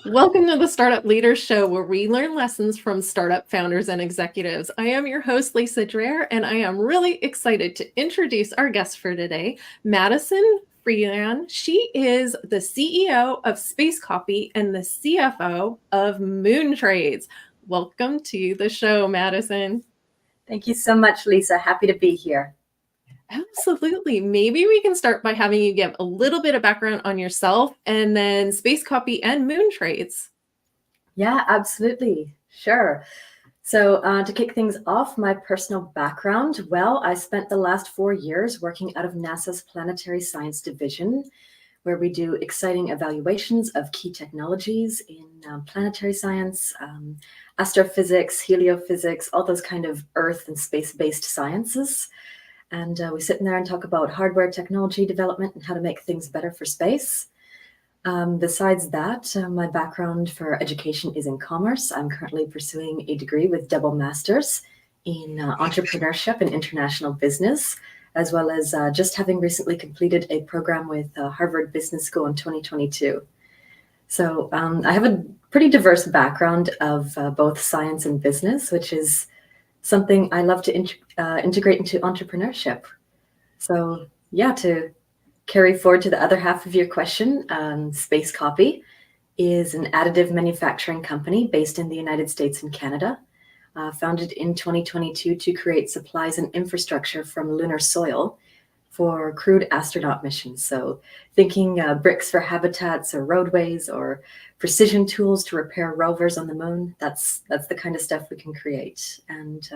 Welcome to the Startup Leaders Show, where we learn lessons from startup founders and executives. I am your host, Lisa Dreher, and I am really excited to introduce our guest for today, Madison Feehan. She is the CEO of Space Copy and the CFO of Moon Trades. Welcome to the show, Madison. Thank you so much, Lisa. Happy to be here. Absolutely. Maybe we can start by having you give a little bit of background on yourself and then Space Copy and Moon Trades. Yeah, absolutely. Sure. So to kick things off, my personal background, well, I spent the last 4 years working out of NASA's Planetary Science Division, where we do exciting evaluations of key technologies in planetary science, astrophysics, heliophysics, all those kind of Earth and space-based sciences. And we sit in there and talk about hardware technology development and how to make things better for space. Besides that, my background for education is in commerce. I'm currently pursuing a degree with double masters in entrepreneurship and international business, as well as just having recently completed a program with Harvard Business School in 2022. So I have a pretty diverse background of both science and business, which is something I love to integrate into entrepreneurship. So yeah, to carry forward to the other half of your question, Space Copy is an additive manufacturing company based in the United States and Canada, founded in 2022 to create supplies and infrastructure from lunar soil for crewed astronaut missions. So thinking bricks for habitats or roadways or precision tools to repair rovers on the moon, that's the kind of stuff we can create. And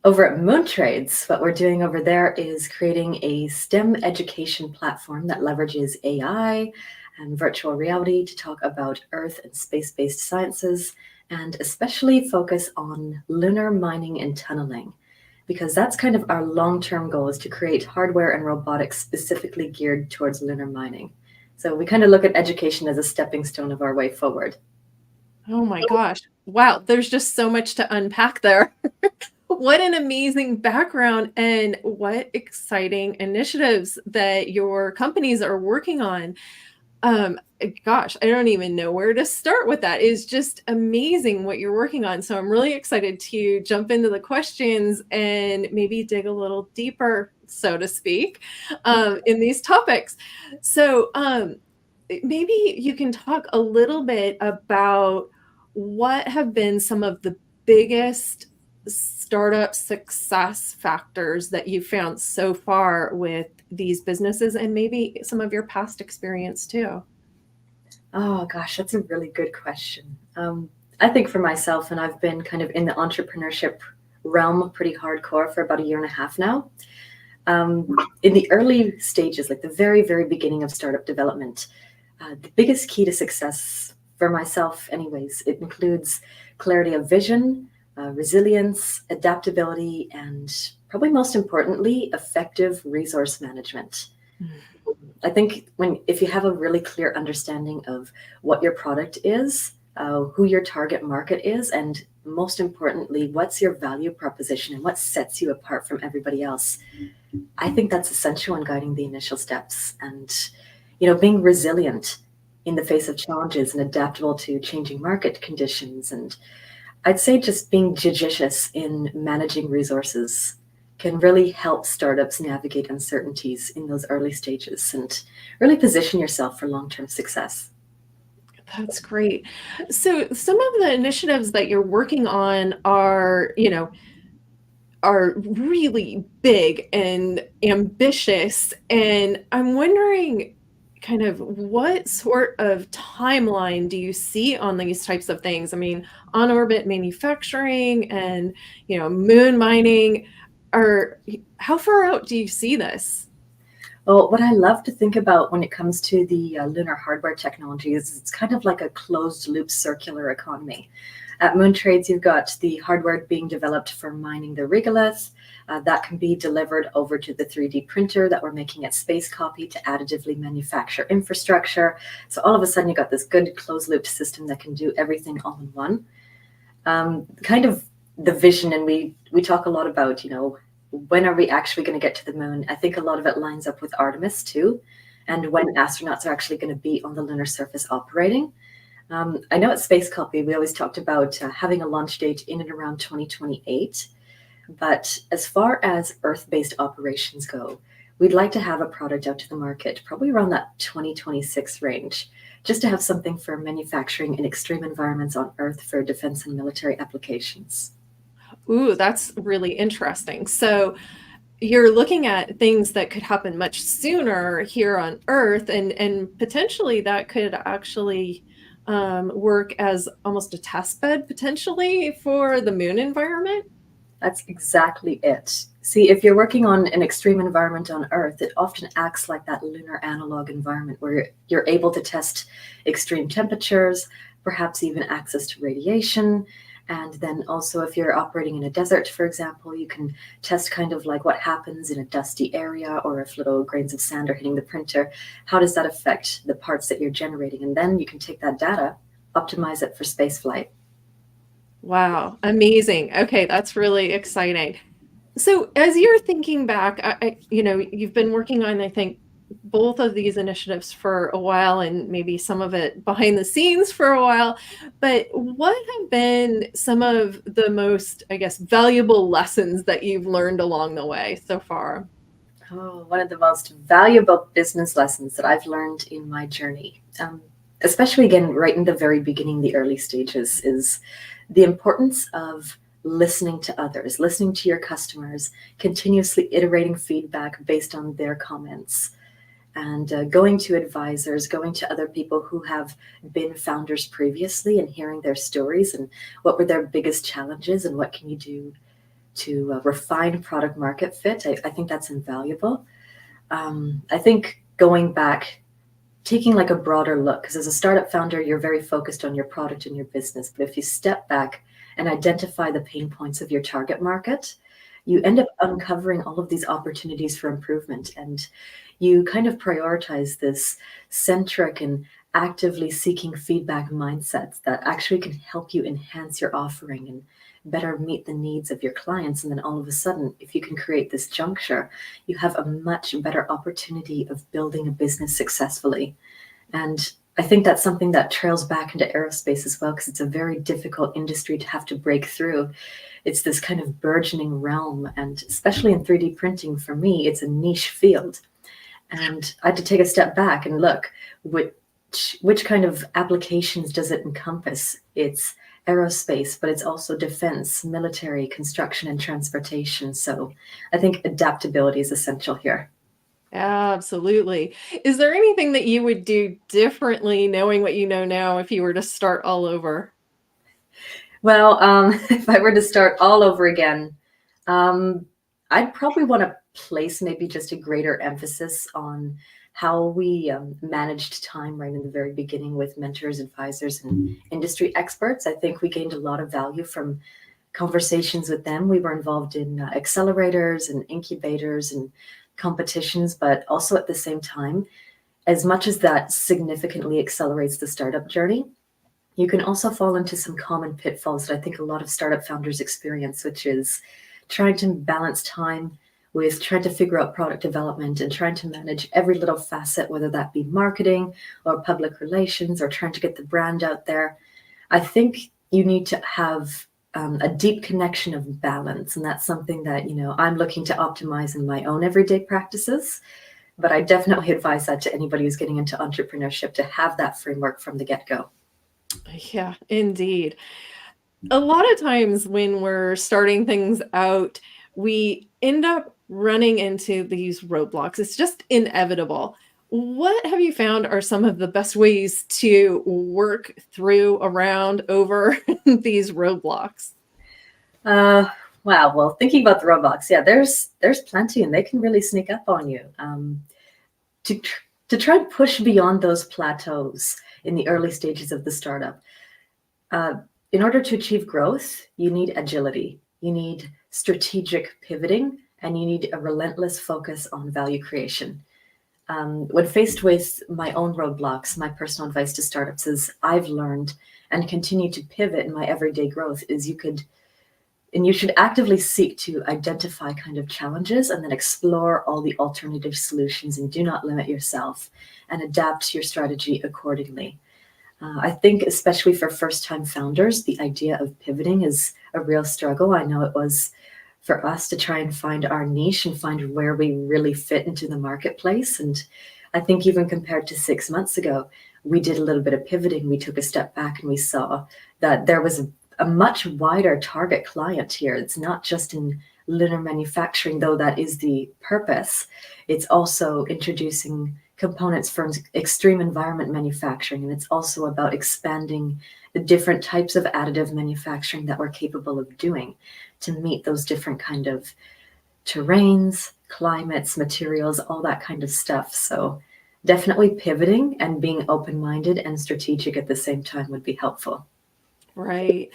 over at Moon Trades, what we're doing over there is creating a STEM education platform that leverages AI and virtual reality to talk about Earth and space-based sciences, and especially focus on lunar mining and tunneling, because that's kind of our long-term goal, is to create hardware and robotics specifically geared towards lunar mining. So we kind of look at education as a stepping stone of our way forward. Oh my gosh. Wow. There's just so much to unpack there. What an amazing background and what exciting initiatives that your companies are working on. Gosh, I don't even know where to start with that. It's just amazing what you're working on. So I'm really excited to jump into the questions and maybe dig a little deeper, so to speak, in these topics. So maybe you can talk a little bit about what have been some of the biggest startup success factors that you found so far with these businesses, and maybe some of your past experience too. Oh gosh, that's a really good question. I think for myself, and I've been kind of in the entrepreneurship realm pretty hardcore for about a year and a half now. In the early stages, like the very, very beginning of startup development, the biggest key to success for myself anyways, it includes clarity of vision, resilience, adaptability, and probably most importantly, effective resource management. I think if you have a really clear understanding of what your product is, who your target market is, and most importantly, what's your value proposition and what sets you apart from everybody else, I think that's essential in guiding the initial steps. And being resilient in the face of challenges and adaptable to changing market conditions, and I'd say just being judicious in managing resources can really help startups navigate uncertainties in those early stages and really position yourself for long-term success. That's great. So some of the initiatives that you're working on are really big and ambitious. And I'm wondering kind of what sort of timeline do you see on these types of things? I mean, on orbit manufacturing and, moon mining, how far out do you see this? Well, what I love to think about when it comes to the lunar hardware technology is it's kind of like a closed loop circular economy. At Moon Trades, you've got the hardware being developed for mining the regolith. That can be delivered over to the 3D printer that we're making at Space Copy to additively manufacture infrastructure. So all of a sudden, you've got this good closed loop system that can do everything all in one. Kind of the vision, and we talk a lot about, when are we actually going to get to the moon? I think a lot of it lines up with Artemis too, and when astronauts are actually going to be on the lunar surface operating. I know at Space Copy, we always talked about having a launch date in and around 2028. But as far as Earth-based operations go, we'd like to have a product out to the market probably around that 2026 range, just to have something for manufacturing in extreme environments on Earth for defense and military applications. Ooh, that's really interesting. So you're looking at things that could happen much sooner here on Earth, and potentially that could actually work as almost a test bed potentially for the moon environment. That's exactly it. See, if you're working on an extreme environment on Earth, it often acts like that lunar analog environment where you're able to test extreme temperatures, perhaps even access to radiation. And then also, if you're operating in a desert, for example, you can test kind of like what happens in a dusty area, or if little grains of sand are hitting the printer, how does that affect the parts that you're generating? And then you can take that data, optimize it for space flight. Wow, amazing. Okay, that's really exciting. So as you're thinking back, you've been working on, I think, both of these initiatives for a while and maybe some of it behind the scenes for a while. But what have been some of the most, I guess, valuable lessons that you've learned along the way so far? Oh, one of the most valuable business lessons that I've learned in my journey, especially again, right in the very beginning, the early stages, is the importance of listening to others, listening to your customers, continuously iterating feedback based on their comments, and going to advisors, going to other people who have been founders previously and hearing their stories and what were their biggest challenges and what can you do to refine product market fit. I think that's invaluable. I think going back, taking like a broader look, because as a startup founder, you're very focused on your product and your business. But if you step back and identify the pain points of your target market, you end up uncovering all of these opportunities for improvement. And you kind of prioritize this centric and actively seeking feedback mindsets that actually can help you enhance your offering and better meet the needs of your clients. And then all of a sudden, if you can create this juncture, you have a much better opportunity of building a business successfully. And I think that's something that trails back into aerospace as well, because it's a very difficult industry to have to break through. It's this kind of burgeoning realm. And especially in 3D printing, for me, it's a niche field. And I had to take a step back and look which kind of applications does it encompass. It's aerospace, but it's also defense, military, construction, and transportation. So I think adaptability is essential here. Absolutely. Is there anything that you would do differently knowing what you know now if you were to start all over? Well, if I were to start all over again, um, I'd probably want to place maybe just a greater emphasis on how we managed time right in the very beginning with mentors, advisors, and industry experts. I think we gained a lot of value from conversations with them. We were involved in accelerators and incubators and competitions, but also at the same time, as much as that significantly accelerates the startup journey, you can also fall into some common pitfalls that I think a lot of startup founders experience, which is trying to balance time with trying to figure out product development and trying to manage every little facet, whether that be marketing or public relations or trying to get the brand out there. I think you need to have a deep connection of balance. And that's something that, I'm looking to optimize in my own everyday practices. But I definitely advise that to anybody who's getting into entrepreneurship to have that framework from the get-go. Yeah, indeed. A lot of times when we're starting things out, we end up running into these roadblocks. It's just inevitable. What have you found are some of the best ways to work through, around, over these roadblocks? Uh, wow. Well, thinking about the roadblocks, yeah, there's plenty, and they can really sneak up on you. To to try and push beyond those plateaus in the early stages of the startup, uh, in order to achieve growth, you need agility, you need strategic pivoting, and you need a relentless focus on value creation. When faced with my own roadblocks, my personal advice to startups is I've learned and continue to pivot in my everyday growth is you should actively seek to identify kind of challenges and then explore all the alternative solutions and do not limit yourself and adapt your strategy accordingly. I think, especially for first time founders, the idea of pivoting is a real struggle. I know it was for us to try and find our niche and find where we really fit into the marketplace. And I think, even compared to 6 months ago, we did a little bit of pivoting. We took a step back and we saw that there was a much wider target client here. It's not just in lunar manufacturing, though that is the purpose. It's also introducing components from extreme environment manufacturing, and it's also about expanding the different types of additive manufacturing that we're capable of doing to meet those different kind of terrains, climates, materials, all that kind of stuff. So definitely pivoting and being open-minded and strategic at the same time would be helpful. Right.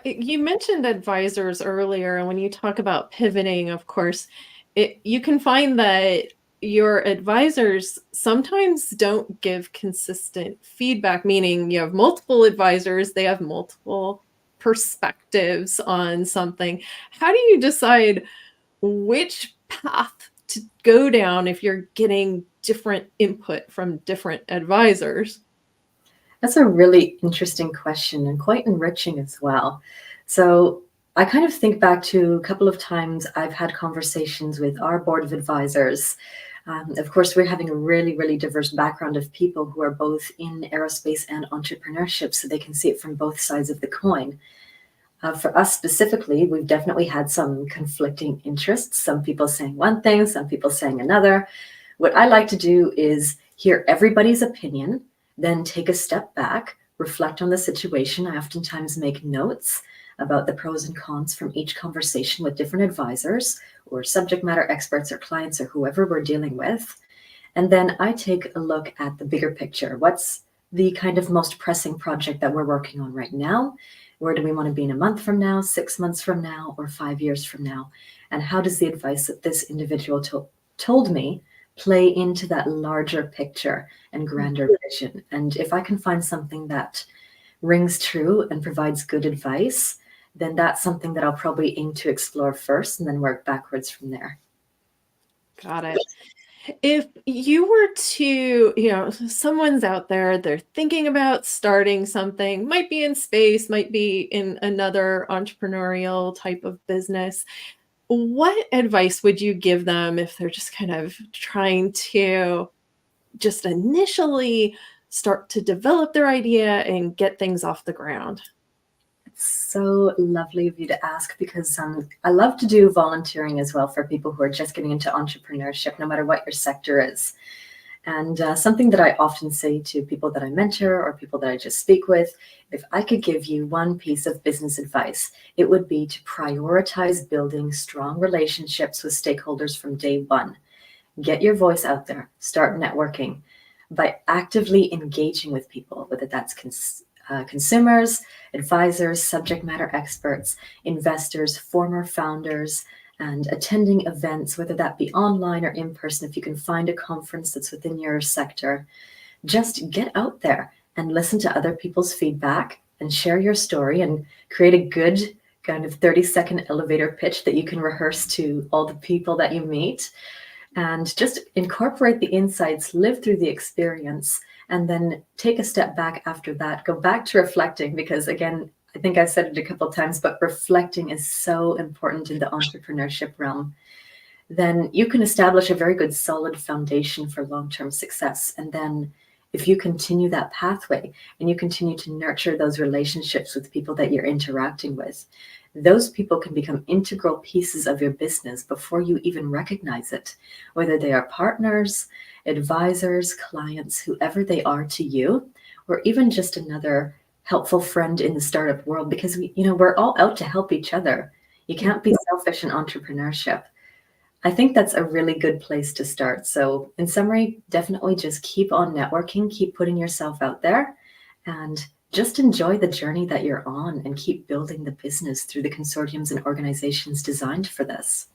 You mentioned advisors earlier, and when you talk about pivoting, of course, you can find that your advisors sometimes don't give consistent feedback, meaning you have multiple advisors, they have multiple perspectives on something. How do you decide which path to go down if you're getting different input from different advisors? That's a really interesting question and quite enriching as well. So I kind of think back to a couple of times I've had conversations with our board of advisors. Of course, we're having a really, really diverse background of people who are both in aerospace and entrepreneurship, so they can see it from both sides of the coin. For us specifically, we've definitely had some conflicting interests, some people saying one thing, some people saying another. What I like to do is hear everybody's opinion, then take a step back, reflect on the situation. I oftentimes make notes about the pros and cons from each conversation with different advisors or subject matter experts or clients or whoever we're dealing with. And then I take a look at the bigger picture. What's the kind of most pressing project that we're working on right now? Where do we want to be in a month from now, 6 months from now, or 5 years from now? And how does the advice that this individual told me play into that larger picture and grander vision? And if I can find something that rings true and provides good advice, then that's something that I'll probably aim to explore first and then work backwards from there. Got it. If you were to, someone's out there, they're thinking about starting something, might be in space, might be in another entrepreneurial type of business. What advice would you give them if they're just kind of trying to just initially start to develop their idea and get things off the ground? So lovely of you to ask, because I love to do volunteering as well for people who are just getting into entrepreneurship, no matter what your sector is. And something that I often say to people that I mentor or people that I just speak with, if I could give you one piece of business advice, it would be to prioritize building strong relationships with stakeholders from day one. Get your voice out there, start networking by actively engaging with people, whether that's consumers, advisors, subject matter experts, investors, former founders, and attending events, whether that be online or in person. If you can find a conference that's within your sector, just get out there and listen to other people's feedback and share your story and create a good kind of 30-second elevator pitch that you can rehearse to all the people that you meet, and just incorporate the insights, live through the experience, and then take a step back after that. Go back to reflecting, because again, I think I've said it a couple of times, but reflecting is so important in the entrepreneurship realm. Then you can establish a very good solid foundation for long-term success. And then if you continue that pathway and you continue to nurture those relationships with people that you're interacting with, those people can become integral pieces of your business before you even recognize it, whether they are partners, advisors, clients, whoever they are to you, or even just another helpful friend in the startup world, because we're all out to help each other. You can't be selfish in entrepreneurship. I think that's a really good place to start. So in summary, definitely just keep on networking, keep putting yourself out there, and just enjoy the journey that you're on and keep building the business through the consortiums and organizations designed for this.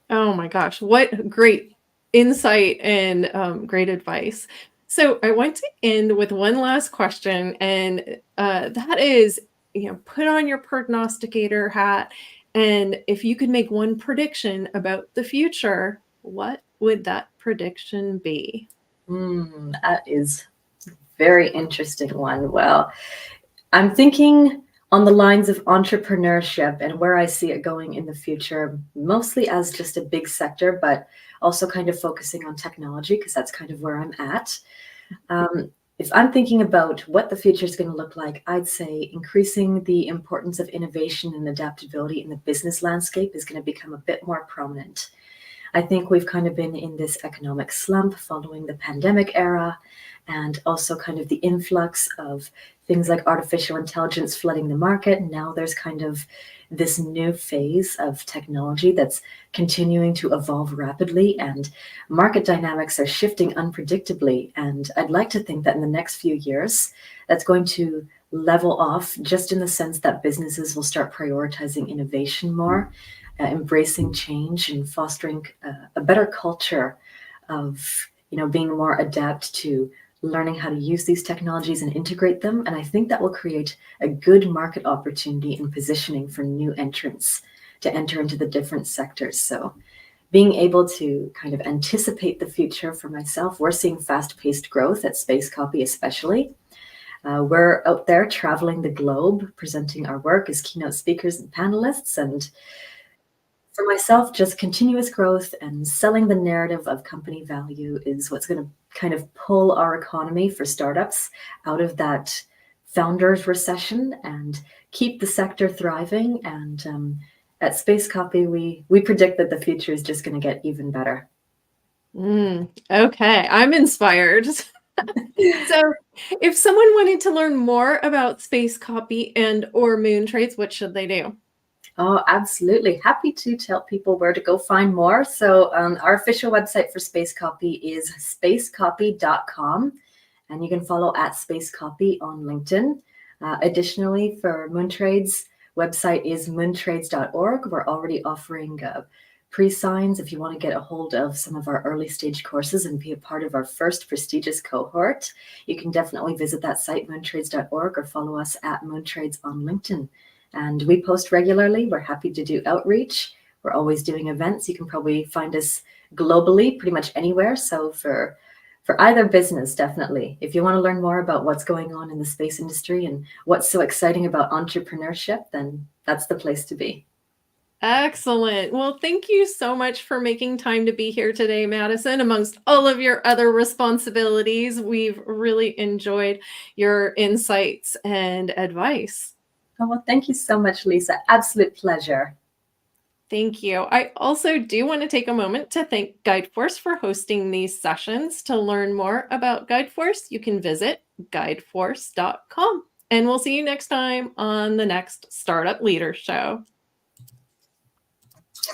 Oh my gosh, what great insight and great advice. So I want to end with one last question, and that is, put on your prognosticator hat, and if you could make one prediction about the future, what would that prediction be? That is very interesting one. Well, I'm thinking on the lines of entrepreneurship and where I see it going in the future, mostly as just a big sector, but also kind of focusing on technology because that's kind of where I'm at. Um, if I'm thinking about what the future is going to look like, I'd say increasing the importance of innovation and adaptability in the business landscape is going to become a bit more prominent. I think we've kind of been in this economic slump following the pandemic era and also kind of the influx of things like artificial intelligence flooding the market. Now there's kind of this new phase of technology that's continuing to evolve rapidly, and market dynamics are shifting unpredictably. And I'd like to think that in the next few years, that's going to level off just in the sense that businesses will start prioritizing innovation more, embracing change and fostering a better culture of being more adept to learning how to use these technologies and integrate them. And I think that will create a good market opportunity and positioning for new entrants to enter into the different sectors. So being able to kind of anticipate the future for myself, we're seeing fast-paced growth at Space Copy especially. We're out there traveling the globe, presenting our work as keynote speakers and panelists. And for myself, just continuous growth and selling the narrative of company value is what's going to kind of pull our economy for startups out of that founders recession and keep the sector thriving. And at Space Copy, we predict that the future is just going to get even better. Okay, I'm inspired. So, if someone wanted to learn more about Space Copy and or moon trades, what should they do? Oh, absolutely. Happy to tell people where to go find more. So our official website for Space Copy is spacecopy.com, and you can follow at Space Copy on LinkedIn. Additionally, for Moontrades, website is moontrades.org. We're already offering pre-signs if you want to get a hold of some of our early stage courses and be a part of our first prestigious cohort. You can definitely visit that site, moontrades.org, or follow us at Moontrades on LinkedIn. And we post regularly. We're happy to do outreach. We're always doing events. You can probably find us globally, pretty much anywhere. So for either business, definitely. If you want to learn more about what's going on in the space industry and what's so exciting about entrepreneurship, then that's the place to be. Excellent. Well, thank you so much for making time to be here today, Madison. Amongst all of your other responsibilities, we've really enjoyed your insights and advice. Oh, well, thank you so much, Lisa. Absolute pleasure. Thank you. I also do want to take a moment to thank GuideForce for hosting these sessions. To learn more about GuideForce, you can visit guideforce.com. And we'll see you next time on the next Startup Leader Show.